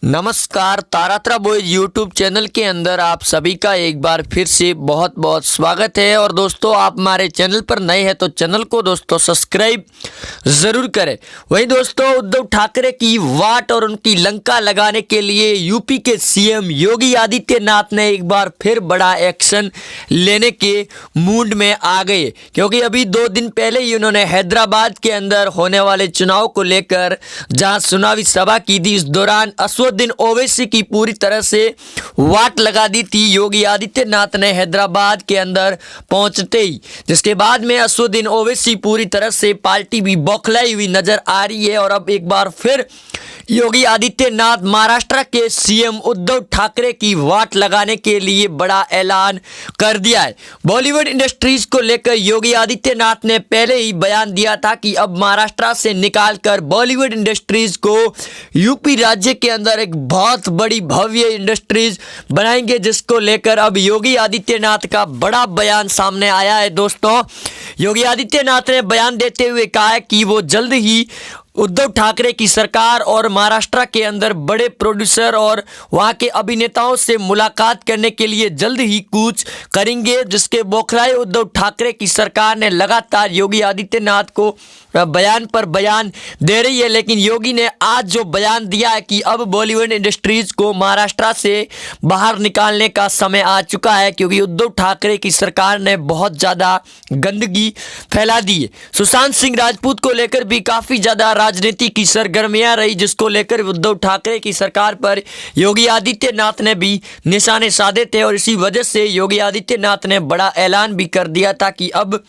नमस्कार, तारात्रा boys YouTube channel के अंदर आप सभी का एक बार फिर से बहुत बहुत स्वागत है। और दोस्तों, आप हमारे चैनल पर नए हैं तो चैनल को दोस्तों सब्सक्राइब ज़रूर करें। वहीं दोस्तों, उद्धव ठाकरे की वाट और उनकी लंका लगाने के लिए यूपी के सीएम योगी आदित्यनाथ ने एक बार फिर बड़ा एक्शन लेने के मूड में आ गए, क्योंकि अभी 2 दिन पहले ही उन्होंने हैदराबाद के अंदर होने वाले चुनाव को लेकर जहां चुनावी सभा की थी, इस दौरान असदुद्दीन ओवैसी की पूरी तरह से वाट लगा दी थी योगी आदित्यनाथ ने हैदराबाद के अंदर पहुंचते ही, जिसके बाद में असदुद्दीन ओवैसी पूरी तरह से पार्टी भी बौखलाई हुई नजर आ रही है। और अब एक बार फिर योगी आदित्यनाथ महाराष्ट्र के सीएम उद्धव ठाकरे की वाट लगाने के लिए बड़ा ऐलान कर दिया है। बॉलीवुड इंडस्ट्रीज को लेकर योगी आदित्यनाथ ने पहले ही बयान दिया था कि अब महाराष्ट्र से निकालकर बॉलीवुड इंडस्ट्रीज को यूपी राज्य के अंदर एक बहुत बड़ी भव्य इंडस्ट्रीज बनाएंगे, जिसको लेकर अब योगी आदित्यनाथ का बड़ा बयान सामने आया है। दोस्तों, योगी आदित्यनाथ ने बयान देते हुए कहा है कि वो जल्द ही उद्धव ठाकरे की सरकार और महाराष्ट्र के अंदर बड़े प्रोड्यूसर और वहां के अभिनेताओं से मुलाकात करने के लिए जल्द ही कूच करेंगे, जिसके बौखलाए उद्धव ठाकरे की सरकार ने लगातार योगी आदित्यनाथ को बयान पर बयान दे रही है। लेकिन योगी ने आज जो बयान दिया है कि अब बॉलीवुड इंडस्ट्रीज को महाराष्ट्र से बाहर निकालने का समय आ चुका है, क्योंकि उद्धव ठाकरे की सरकार ने बहुत ज़्यादा गंदगी फैला दी है। सुशांत सिंह राजपूत को लेकर भी काफ़ी ज़्यादा राजनीति की सरगर्मियां रही, जिसको लेकर उद्धव ठाकरे की सरकार पर योगी आदित्यनाथ ने भी निशाने साधे थे। और इसी वजह से योगी आदित्यनाथ ने बड़ा ऐलान भी कर दिया था कि अब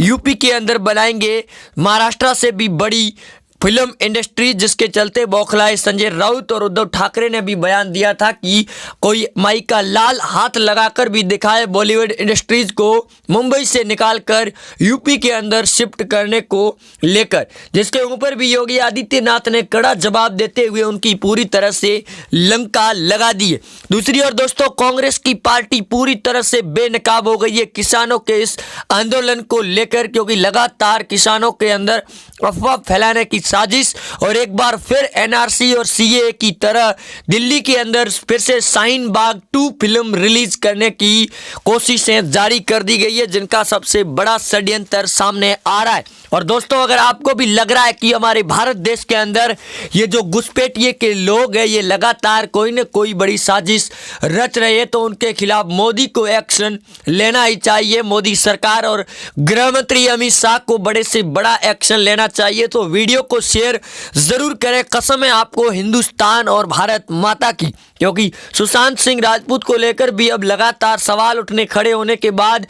यूपी के अंदर बनाएंगे महाराष्ट्र से भी बड़ी फिल्म इंडस्ट्री, जिसके चलते बौखलाए संजय राउत और उद्धव ठाकरे ने भी बयान दिया था कि कोई माई का लाल हाथ लगाकर भी दिखाए बॉलीवुड इंडस्ट्रीज को मुंबई से निकालकर यूपी के अंदर शिफ्ट करने को लेकर, जिसके ऊपर भी योगी आदित्यनाथ ने कड़ा जवाब देते हुए उनकी पूरी तरह से लंका लगा दी है। दूसरी ओर दोस्तों, कांग्रेस की पार्टी पूरी तरह से बेनकाब हो गई है किसानों के इस आंदोलन को लेकर, क्योंकि लगातार किसानों के अंदर अफवाह फैलाने की साजिश और एक बार फिर एनआरसी और सीए की तरह दिल्ली के अंदर फिर से शाहीन बाग 2 फिल्म रिलीज करने की कोशिशें जारी कर दी गई है, जिनका सबसे बड़ा षड्यंत्र सामने आ रहा है। और दोस्तों, अगर आपको भी लग रहा है कि हमारे भारत देश के अंदर ये जो घुसपैठिए के लोग हैं ये लगातार कोई न कोई बड़ी साजिश रच रहे हैं, तो उनके खिलाफ मोदी को एक्शन लेना ही चाहिए। मोदी सरकार और गृह मंत्री अमित शाह को बड़े से बड़ा एक्शन लेना चाहिए। तो वीडियो को शेयर जरूर करें, कसम है आपको हिंदुस्तान और भारत माता की, क्योंकि सुशांत सिंह राजपूत को लेकर भी अब लगातार सवाल उठने खड़े होने के बाद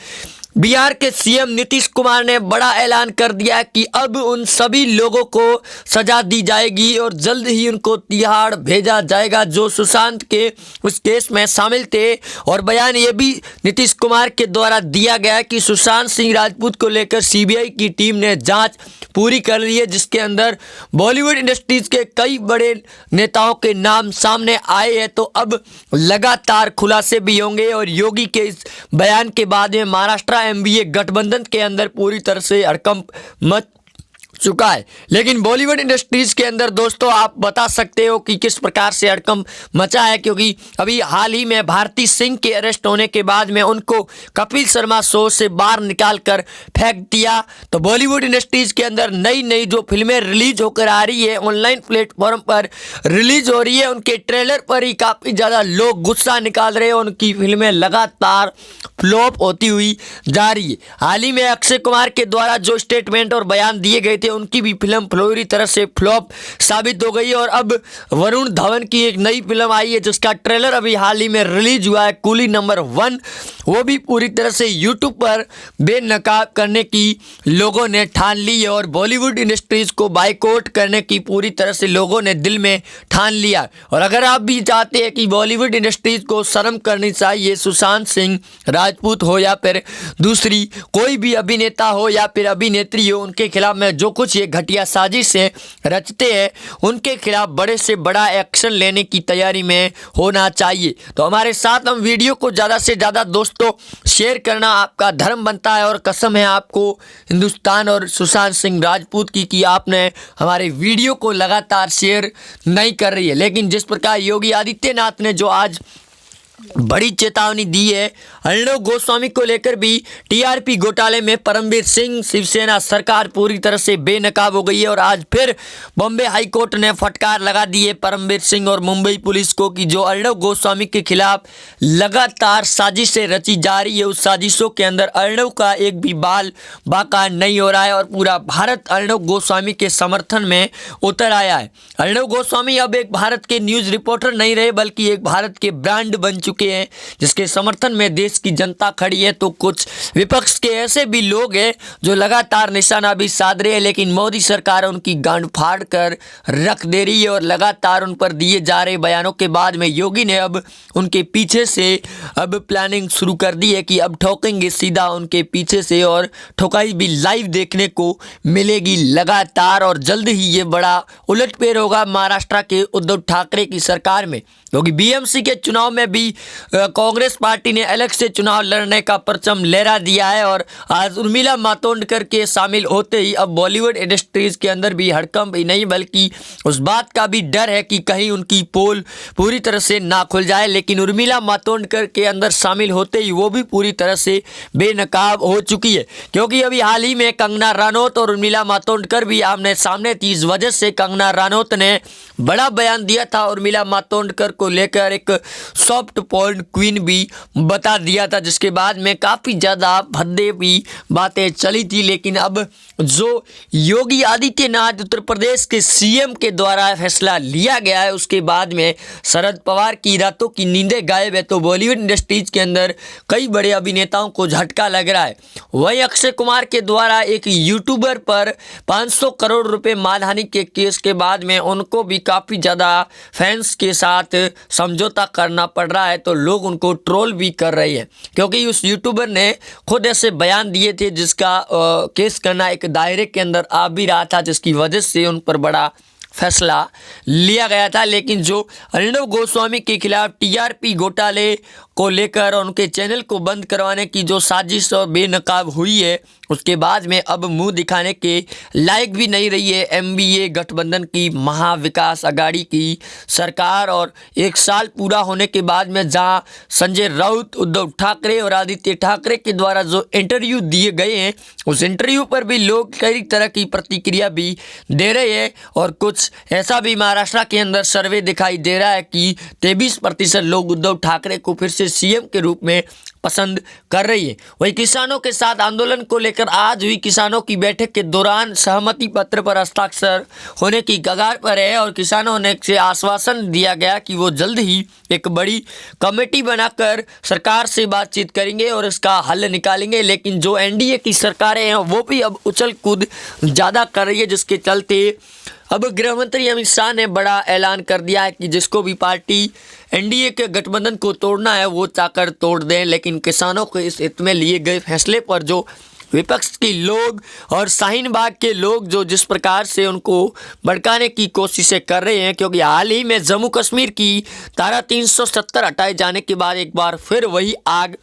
बिहार के सीएम नीतीश कुमार ने बड़ा ऐलान कर दिया है कि अब उन सभी लोगों को सजा दी जाएगी और जल्द ही उनको तिहाड़ भेजा जाएगा जो सुशांत के उस केस में शामिल थे। और बयान ये भी नीतीश कुमार के द्वारा दिया गया है कि सुशांत सिंह राजपूत को लेकर सीबीआई की टीम ने जांच पूरी कर ली है, जिसके अंदर बॉलीवुड इंडस्ट्रीज के कई बड़े नेताओं के नाम सामने आए हैं। तो अब लगातार खुलासे भी होंगे और योगी के इस बयान के बाद में महाराष्ट्र एमवीए गठबंधन के अंदर पूरी तरह से हड़कंप मच चुका है। लेकिन बॉलीवुड इंडस्ट्रीज के अंदर दोस्तों आप बता सकते हो कि किस प्रकार से हड़कंप मचा है, क्योंकि अभी हाल ही में भारती सिंह के अरेस्ट होने के बाद में उनको कपिल शर्मा शो से बाहर निकालकर फेंक दिया। तो बॉलीवुड इंडस्ट्रीज के अंदर नई नई जो फिल्में रिलीज होकर आ रही है, ऑनलाइन प्लेटफॉर्म पर रिलीज हो रही है, उनके ट्रेलर पर ही काफ़ी ज़्यादा लोग गुस्सा निकाल रहे हैं। उनकी फिल्में लगातार फ्लॉप होती हुई जा रही है। हाल ही में अक्षय कुमार के द्वारा जो स्टेटमेंट और बयान दिए गए थे, उनकी भी फिल्म पूरी तरह से फ्लॉप साबित हो गई। और अब वरुण धवन की एक नई फिल्म आई है, जिसका ट्रेलर अभी हाल ही में रिलीज हुआ है, कूली नंबर 1, वो भी पूरी तरह से यूट्यूब पर बेनकाब करने की लोगों ने ठान ली है। और बॉलीवुड इंडस्ट्रीज को बाइकआउट करने की पूरी तरह से लोगों ने दिल में ठान लिया। और अगर आप भी चाहते हैं कि बॉलीवुड इंडस्ट्रीज को शर्म करनी चाहिए, सुशांत सिंह राजपूत हो या फिर दूसरी कोई भी अभिनेता हो या फिर अभिनेत्री हो, उनके खिलाफ में जो कुछ ये घटिया साजिश से रचते हैं उनके खिलाफ बड़े से बड़ा एक्शन लेने की तैयारी में होना चाहिए। तो हमारे साथ हम वीडियो को ज़्यादा से ज़्यादा दोस्तों शेयर करना आपका धर्म बनता है और कसम है आपको हिंदुस्तान और सुशांत सिंह राजपूत की कि आपने हमारे वीडियो को लगातार शेयर नहीं कर रही है। लेकिन जिस प्रकार योगी आदित्यनाथ ने जो आज बड़ी चेतावनी दी है अर्णव गोस्वामी को लेकर भी, टीआरपी घोटाले में परमवीर सिंह शिवसेना सरकार पूरी तरह से बेनकाब हो गई है और आज फिर बॉम्बे हाई कोर्ट ने फटकार लगा दी है परमवीर सिंह और मुंबई पुलिस को कि जो अर्णव गोस्वामी के खिलाफ लगातार साजिशें रची जा रही है उस साजिशों के अंदर अर्णव का एक भी बाल बाका नहीं हो रहा है और पूरा भारत अर्णव गोस्वामी के समर्थन में उतर आया है। अर्णव गोस्वामी अब एक भारत के न्यूज़ रिपोर्टर नहीं रहे बल्कि एक भारत के ब्रांड बन चुके हैं जिसके समर्थन में देश की जनता खड़ी है। तो कुछ विपक्ष के ऐसे भी लोग हैं जो लगातार निशाना भी साध रहे हैं, लेकिन मोदी सरकार उनकी गांड फाड़ कर रख दे रही है और लगातार उन पर दिए जा रहे बयानों के बाद में योगी ने अब उनके पीछे से अब प्लानिंग शुरू कर दी है कि अब ठोकेंगे सीधा उनके पीछे से और ठोकाई भी लाइव देखने को मिलेगी लगातार। और जल्द ही ये बड़ा उलटफेर होगा महाराष्ट्र के उद्धव ठाकरे की सरकार में, क्योंकि बीएमसी के चुनाव में भी कांग्रेस पार्टी ने अलग से चुनाव लड़ने का परचम लहरा दिया है और आज उर्मिला मातोंडकर के शामिल होते ही अब बॉलीवुड इंडस्ट्रीज के अंदर भी हड़कंप ही नहीं बल्कि उस बात का भी डर है कि कहीं उनकी पोल पूरी तरह से ना खुल जाए। लेकिन उर्मिला मातोंडकर के अंदर शामिल होते ही वो भी पूरी तरह से बेनकाब हो चुकी है, क्योंकि अभी हाल ही में कंगना रनौत और उर्मिला मातोंडकर भी आमने सामने थी। इस वजह से कंगना रनौत ने बड़ा बयान दिया था उर्मिला मातोंडकर को लेकर, एक सॉफ्ट पॉर्न क्वीन भी बता दिया था, जिसके बाद में काफ़ी ज़्यादा भद्दे भी बातें चली थी। लेकिन अब जो योगी आदित्यनाथ उत्तर प्रदेश के सीएम के द्वारा फैसला लिया गया है उसके बाद में शरद पवार की रातों की नींदें गायब है। तो बॉलीवुड इंडस्ट्रीज के अंदर कई बड़े अभिनेताओं को झटका लग रहा है। वहीं अक्षय कुमार के द्वारा एक यूट्यूबर पर 500 करोड़ रुपए मानहानि के केस के बाद में उनको भी काफ़ी ज़्यादा फैंस के साथ समझौता करना पड़ रहा है। तो लोग उनको ट्रोल भी कर रहे हैं, क्योंकि उस यूट्यूबर ने खुद ऐसे बयान दिए थे जिसका केस करना एक दायरे के अंदर आ भी रहा था, जिसकी वजह से उन पर बड़ा फैसला लिया गया था। लेकिन जो अर्णव गोस्वामी के खिलाफ टीआरपी घोटाले को लेकर उनके चैनल को बंद करवाने की जो साजिश और बेनकाब हुई है उसके बाद में अब मुंह दिखाने के लायक भी नहीं रही है एमबीए गठबंधन की महाविकास अघाड़ी की सरकार। और एक साल पूरा होने के बाद में जहां संजय राउत, उद्धव ठाकरे और आदित्य ठाकरे के द्वारा जो इंटरव्यू दिए गए हैं उस इंटरव्यू पर भी लोग कई तरह की प्रतिक्रिया भी दे रहे हैं। और कुछ ऐसा भी महाराष्ट्र के अंदर सर्वे दिखाई दे रहा है कि 23% लोग उद्धव ठाकरे को फिर से सीएम के रूप में पसंद कर रही है। वही किसानों के साथ आंदोलन को लेकर आज हुई किसानों की बैठक के दौरान सहमति पत्र पर हस्ताक्षर होने की कगार पर है और किसानों ने से आश्वासन दिया गया कि वो जल्द ही एक बड़ी कमेटी बनाकर सरकार से बातचीत करेंगे और इसका हल निकालेंगे। लेकिन जो एनडीए की सरकारें हैं वो भी अब उछल कूद ज़्यादा कर रही है, जिसके चलते अब गृह मंत्री अमित शाह ने बड़ा ऐलान कर दिया है कि जिसको भी पार्टी एनडीए के गठबंधन को तोड़ना है वो चाकर तोड़ दें। लेकिन किसानों के इस हित में लिए गए फैसले पर जो विपक्ष के लोग और शाहीन बाग के लोग जो जिस प्रकार से उनको भड़काने की कोशिशें कर रहे हैं, क्योंकि हाल ही में जम्मू कश्मीर की धारा 370 हटाए जाने के बाद एक बार फिर वही आग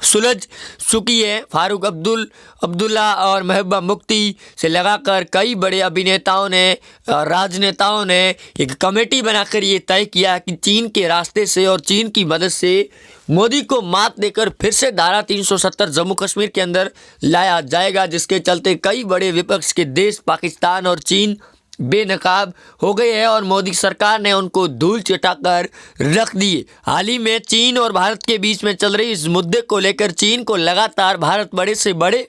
सुलझ चुकी है। फारूक अब्दुल्ला और महबूबा मुफ्ती से लगाकर कई बड़े अभिनेताओं ने, राजनेताओं ने एक कमेटी बनाकर ये तय किया कि चीन के रास्ते से और चीन की मदद से मोदी को मात देकर फिर से धारा 370 जम्मू कश्मीर के अंदर लाया जाएगा, जिसके चलते कई बड़े विपक्ष के देश पाकिस्तान और चीन बेनकाब हो गए हैं और मोदी सरकार ने उनको धूल चटाकर रख दिए। हाल ही में चीन और भारत के बीच में चल रही इस मुद्दे को लेकर चीन को लगातार भारत बड़े से बड़े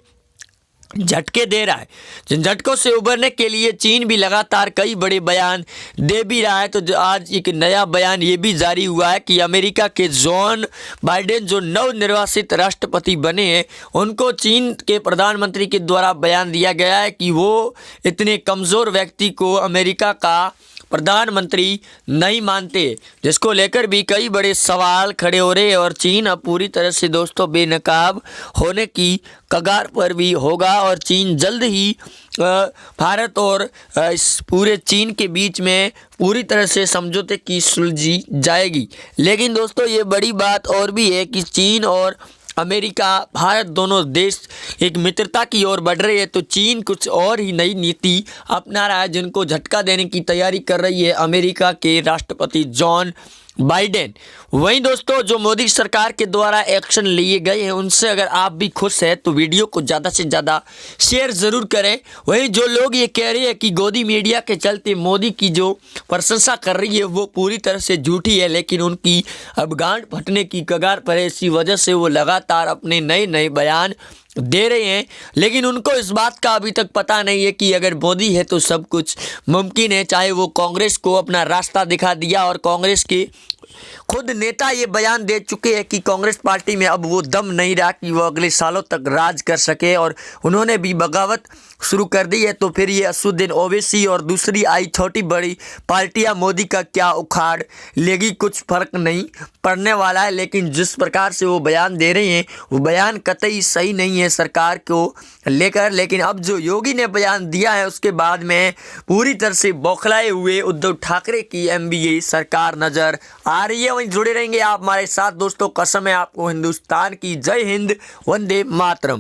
झटके दे रहा है। जिन झटकों से उबरने के लिए चीन भी लगातार कई बड़े बयान दे भी रहा है। तो आज एक नया बयान ये भी जारी हुआ है कि अमेरिका के जॉन बाइडेन जो नवनिर्वाचित राष्ट्रपति बने हैं उनको चीन के प्रधानमंत्री के द्वारा बयान दिया गया है कि वो इतने कमज़ोर व्यक्ति को अमेरिका का प्रधानमंत्री नहीं मानते, जिसको लेकर भी कई बड़े सवाल खड़े हो रहे हैं। और चीन अब पूरी तरह से दोस्तों बेनकाब होने की कगार पर भी होगा और चीन जल्द ही भारत और इस पूरे चीन के बीच में पूरी तरह से समझौते की सुलझी जाएगी। लेकिन दोस्तों ये बड़ी बात और भी है कि चीन और अमेरिका, भारत दोनों देश एक मित्रता की ओर बढ़ रहे हैं, तो चीन कुछ और ही नई नीति अपना रहा है, जिनको झटका देने की तैयारी कर रही है अमेरिका के राष्ट्रपति जॉन बाइडेन। वहीं दोस्तों जो मोदी सरकार के द्वारा एक्शन लिए गए हैं उनसे अगर आप भी खुश हैं तो वीडियो को ज़्यादा से ज़्यादा शेयर ज़रूर करें। वहीं जो लोग ये कह रहे हैं कि गोदी मीडिया के चलते मोदी की जो प्रशंसा कर रही है वो पूरी तरह से झूठी है, लेकिन उनकी अब गांठ फटने की कगार पर है, इसी वजह से वो लगातार अपने नए नए बयान दे रहे हैं। लेकिन उनको इस बात का अभी तक पता नहीं है कि अगर मोदी है तो सब कुछ मुमकिन है। चाहे वो कांग्रेस को अपना रास्ता दिखा दिया और कांग्रेस के खुद नेता ये बयान दे चुके हैं कि कांग्रेस पार्टी में अब वो दम नहीं रहा कि वो अगले सालों तक राज कर सके और उन्होंने भी बगावत शुरू कर दी है। तो फिर ये असदुद्दीन ओवैसी और दूसरी आई छोटी बड़ी पार्टियां मोदी का क्या उखाड़ लेगी, कुछ फर्क नहीं पड़ने वाला है। लेकिन जिस प्रकार से वो बयान दे रहे हैं वो बयान कतई सही नहीं है सरकार को लेकर। लेकिन अब जो योगी ने बयान दिया है उसके बाद में पूरी तरह से बौखलाए हुए उद्धव ठाकरे की एनडीए सरकार नजर आ रही है। वहीं जुड़े रहेंगे आप हमारे साथ दोस्तों, कसम है आपको हिंदुस्तान की। जय हिंद, वंदे मातरम।